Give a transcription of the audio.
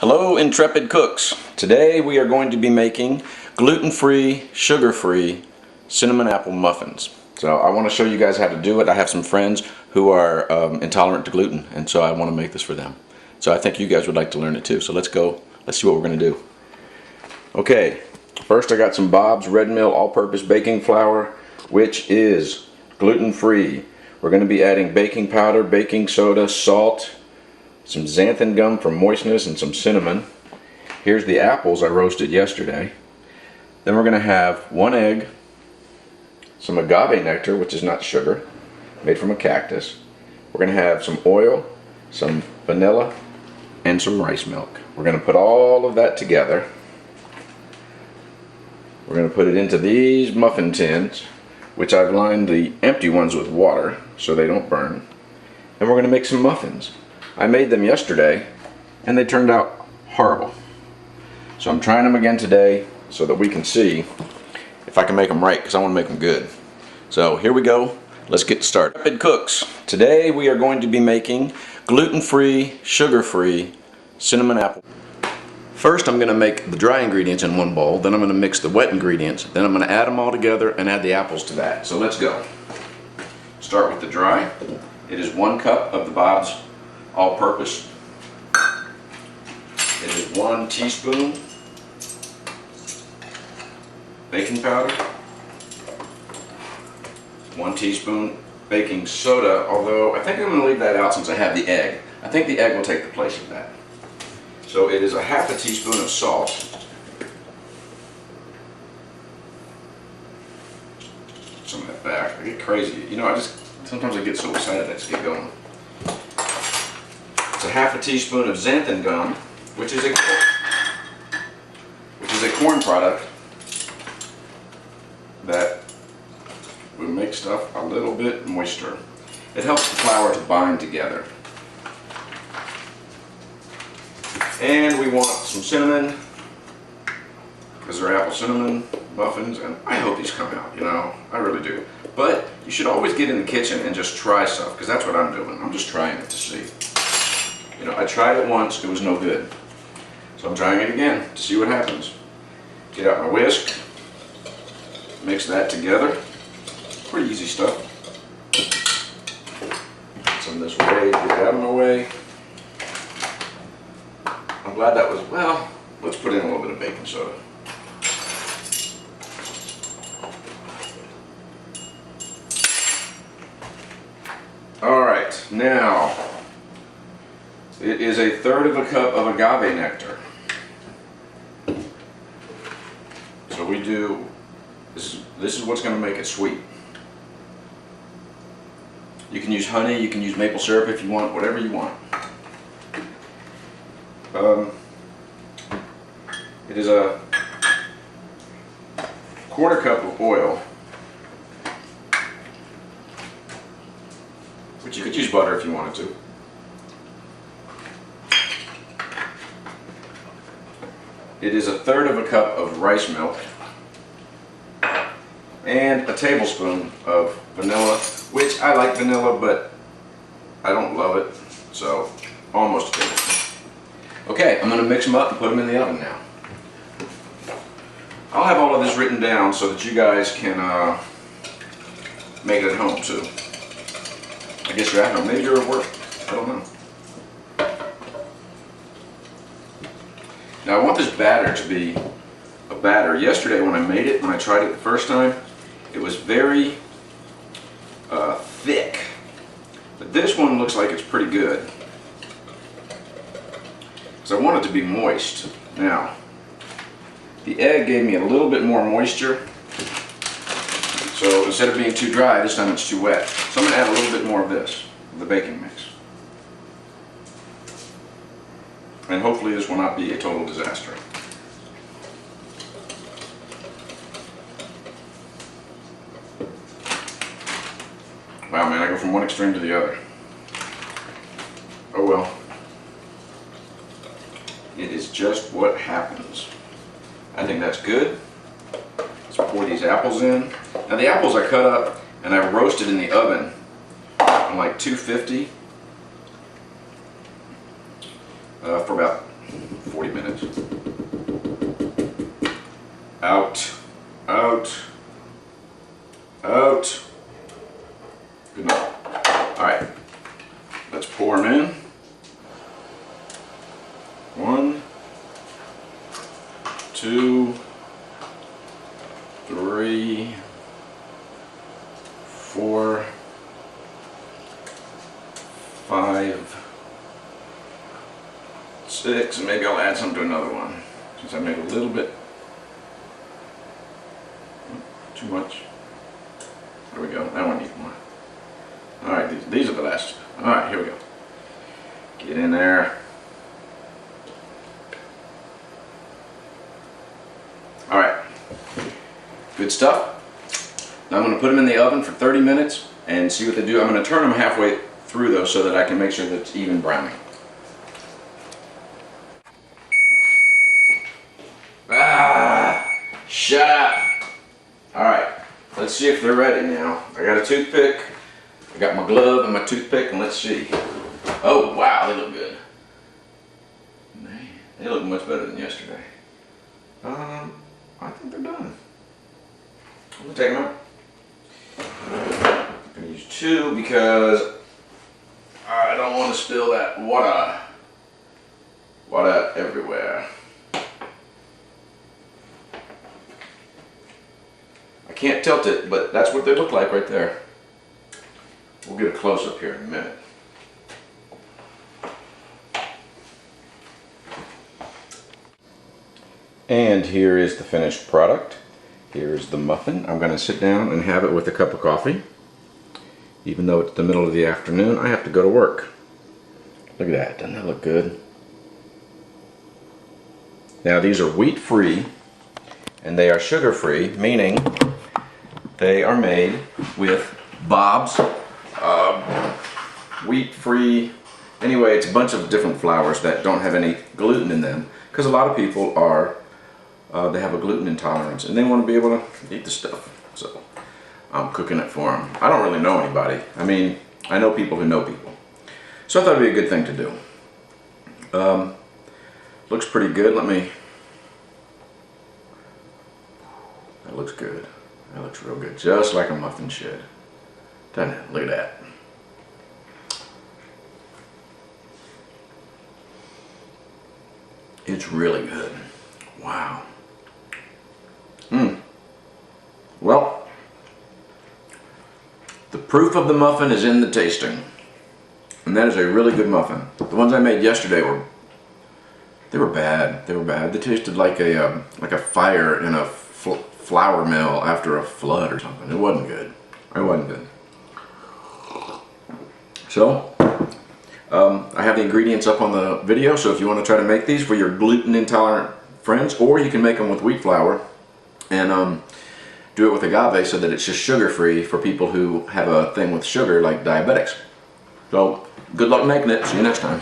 Hello intrepid cooks. Today we are going to be making gluten-free, sugar-free cinnamon apple muffins. So I want to show you guys how to do it. I have some friends who are intolerant to gluten, and so I want to make this for them. So I think you guys would like to learn it too. So let's go. Let's see what we're going to do. Okay, first I got some Bob's Red Mill all-purpose baking flour, which is gluten-free. We're going to be adding baking powder, baking soda, salt, some xanthan gum for moistness, and some cinnamon. Here's the apples I roasted yesterday. Then we're going to have 1 egg, some agave nectar, which is not sugar, made from a cactus. We're going to have some oil, some vanilla, and some rice milk. We're going to put all of that together. We're going to put it into these muffin tins, which I've lined the empty ones with water so they don't burn. And we're going to make some muffins. I made them yesterday and they turned out horrible. So I'm trying them again today so that we can see if I can make them right, because I want to make them good. So here we go. Let's get started. Intrepid cooks. Today we are going to be making gluten-free, sugar-free cinnamon apple. First I'm going to make the dry ingredients in one bowl, then I'm going to mix the wet ingredients, then I'm going to add them all together and add the apples to that. So let's go. Start with the dry. It is 1 cup of the Bob's all-purpose. It is 1 teaspoon baking powder, 1 teaspoon baking soda, although I think I'm going to leave that out since I have the egg. I think the egg will take the place of that. So it is a 1/2 teaspoon of salt, some of that back. I get crazy. You know, sometimes I get so excited I just get going. It's a 1/2 teaspoon of xanthan gum, which is a corn product that will make stuff a little bit moister. It helps the flour to bind together. And we want some cinnamon, because they're apple cinnamon muffins, and I hope these come out, you know, I really do. But you should always get in the kitchen and just try stuff, because that's what I'm doing. I'm just trying it to see. You know, I tried it once, it was no good. So I'm trying it again to see what happens. Get out my whisk, mix that together. Pretty easy stuff. Put some this way, get it out of my way. I'm glad that was, well, let's put in a little bit of baking soda. Alright, now it is a 1/3 cup of agave nectar. So we do, this is what's going to make it sweet. You can use honey, you can use maple syrup if you want, whatever you want. It is a 1/4 cup of oil, which you could use butter if you wanted to. It is a 1/3 cup of rice milk and a tablespoon of vanilla, which I like vanilla, but I don't love it, so almost a tablespoon. Okay, I'm going to mix them up and put them in the oven now. I'll have all of this written down so that you guys can make it at home too. I guess you're at home, maybe you're at work, I don't know. Now I want this batter to be a batter. Yesterday when I made it, when I tried it the first time, it was very thick. But this one looks like it's pretty good. So I want it to be moist. Now, the egg gave me a little bit more moisture. So instead of being too dry, this time it's too wet. So I'm going to add a little bit more of this, the baking mix. And hopefully this will not be a total disaster. Wow, man, I go from one extreme to the other. Oh well. It is just what happens. I think that's good. Let's pour these apples in. Now the apples I cut up and I roasted in the oven on like 250 for about 40 minutes. Out, out, out. Good enough. All right, let's pour them in. 1, 2, 3, 4, 5, 6, and maybe I'll add some to another one since I made a little bit too much. There we go. That one needs more. All right, these are the last. All right, here we go. Get in there. All right, good stuff. Now I'm going to put them in the oven for 30 minutes and see what they do. I'm going to turn them halfway through though so that I can make sure that it's even browning. Ah, shut up. All right, let's see if they're ready now. I got a toothpick. I got my glove and my toothpick, and let's see. Oh wow, they look good. Man, they look much better than yesterday. I think they're done. I'm gonna take them out. I'm gonna use 2 because I don't want to spill that water everywhere. I can't tilt it, but that's what they look like right there. We'll get a close-up here in a minute. And here is the finished product. Here's the muffin. I'm going to sit down and have it with a cup of coffee. Even though it's the middle of the afternoon, I have to go to work. Look at that. Doesn't that look good? Now these are wheat-free and they are sugar-free, meaning they are made with Bob's wheat-free. Anyway, it's a bunch of different flours that don't have any gluten in them because a lot of people are they have a gluten intolerance and they want to be able to eat the stuff. So I'm cooking it for them. I don't really know anybody. I mean, I know people who know people. So I thought it'd be a good thing to do. Looks pretty good. That looks good. That looks real good. Just like a muffin should. Doesn't it? Look at that. It's really good. Wow. Well, the proof of the muffin is in the tasting. And that is a really good muffin. The ones I made yesterday were bad. They were bad. They tasted like a fire in a flour mill after a flood or something. It wasn't good. It wasn't good. So, I have the ingredients up on the video, so if you want to try to make these for your gluten intolerant friends, or you can make them with wheat flour and do it with agave so that it's just sugar-free for people who have a thing with sugar like diabetics. So, good luck making it. See you next time.